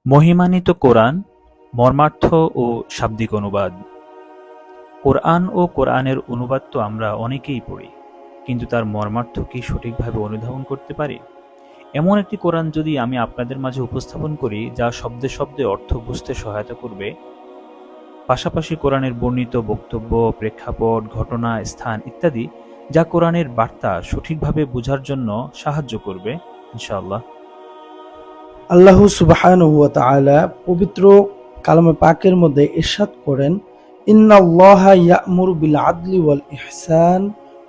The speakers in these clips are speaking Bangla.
মহিমান্বিত কোরআন, মর্মার্থ ও শাব্দিক অনুবাদ। কোরআন ও কোরআনের অনুবাদ তো আমরা অনেকেই পড়ি, কিন্তু তার মর্মার্থ কি সঠিকভাবে অনুধাবন করতে পারি? এমন একটি কোরআন যদি আমি আপনাদের মাঝে উপস্থাপন করি যা শব্দে শব্দে অর্থ বুঝতে সহায়তা করবে, পাশাপাশি কোরআনের বর্ণিত বক্তব্য, প্রেক্ষাপট, ঘটনা, স্থান ইত্যাদি যা কোরআনের বার্তা সঠিকভাবে বোঝার জন্য সাহায্য করবে, ইনশাআল্লাহ। আল্লাহ সুবহানাহু ওয়া তাআলা পবিত্র কালামে পাকের মধ্যে ইরশাদ করেন, ইন্নাল্লাহা ইয়া'মুরু বিল আদলি ওয়াল ইহসান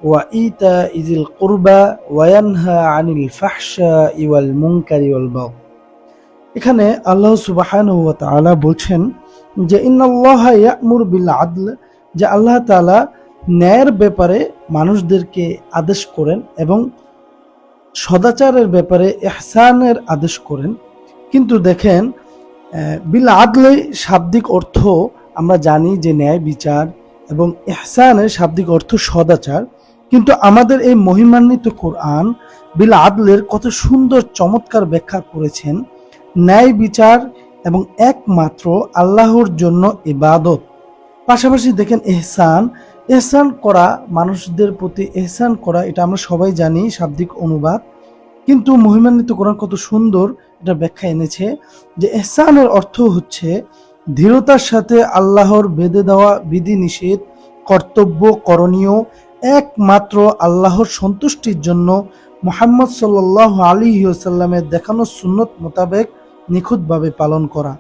ওয়া ইতাইযিল কুরবা ওয়া ইয়ানহা আনিল ফাহশাই ওয়াল মুনকারি ওয়াল বাগই। এখানে আল্লাহ সুবহানাহু ওয়া তাআলা বলছেন যে ইন্নাল্লাহা ইয়া'মুরু বিল আদল, যে আল্লাহ তাআলা ন্যায়ের ব্যাপারে মানুষদেরকে আদেশ করেন এবং সদাচারের ব্যাপারে ইহসানের আদেশ করেন। কিন্তু দেখেন, বিল আদলে শাব্দিক অর্থ আমরা জানি যে ন্যায় বিচার, এবং ইহসানের শাব্দিক অর্থ সদাচার। কিন্তু আমাদের এই মহিমান্বিত কোরআন বিল আদলের কত সুন্দর চমৎকার ব্যাখ্যা করেছেন। ন্যায় বিচার এবং একমাত্র আল্লাহর জন্য ইবাদত। পাশাপাশি দেখেন এহসান করা, মানুষদের প্রতি এহসান করা, এটা আমরা সবাই জানি শাব্দিক অনুবাদ। কিন্তু মহিমান্বিত কোরআন কত সুন্দর এটা ব্যাখ্যা এনেছে যে ইহসানের অর্থ হচ্ছে দৃঢ়তার সাথে আল্লাহর বেঁধে দেওয়া বিধি নিষেধ, কর্তব্য, করণীয় একমাত্র আল্লাহর সন্তুষ্টির জন্য মুহাম্মদ সাল্লাল্লাহু আলাইহি ওয়াসাল্লামের দেখানো সুন্নত মোতাবেক নিখুঁতভাবে পালন করা।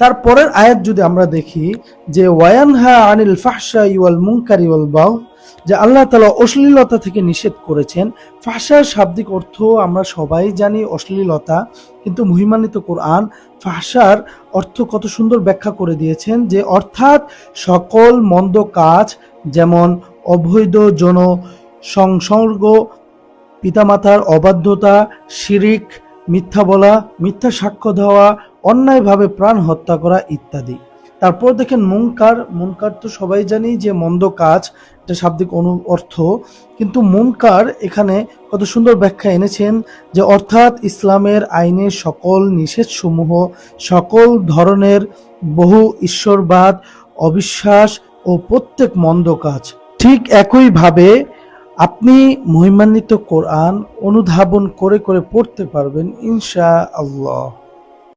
তারপরের আয়াত যদি আমরা দেখি যে ওয়ায়ানহা আনিল ফাহশাই ওয়াল মুনকারি ওয়াল বাগই, যে আল্লাহ তাআলা অশ্লীলতা থেকে নিষেধ করেছেন। ফাহশার শাব্দিক অর্থ আমরা সবাই জানি অশ্লীলতা, কিন্তু মহিমান্বিত কোরআন ফাহশার অর্থ কত সুন্দর ব্যাখ্যা করে দিয়েছেন, যে অর্থাৎ সকল মন্দ কাজ, যেমন অবৈধ যৌন সংসর্গ, পিতামাতার অবাধ্যতা, শিরিক, মিথ্যা বলা, মিথ্যা সাক্ষ্য দেওয়া, অন্যায়ভাবে প্রাণ হত্যা করা ইত্যাদি। তারপর দেখেন মুনকার তো সবাই জানি যে মন্দ কাজ, এটা শাব্দিক অর্থ। কিন্তু মুনকার এখানে কত সুন্দর ব্যাখ্যা এনেছেন, যে অর্থাৎ ইসলামের আইনের সকল নিষেধসমূহ, সকল ধরনের বহু ঈশ্বরবাদ, অবিশ্বাস ও প্রত্যেক মন্দ কাজ। ঠিক একইভাবে আপনি মহিমান্বিত কোরআন অনুধাবন করে করে পড়তে পারবেন ইনশাআল্লাহ।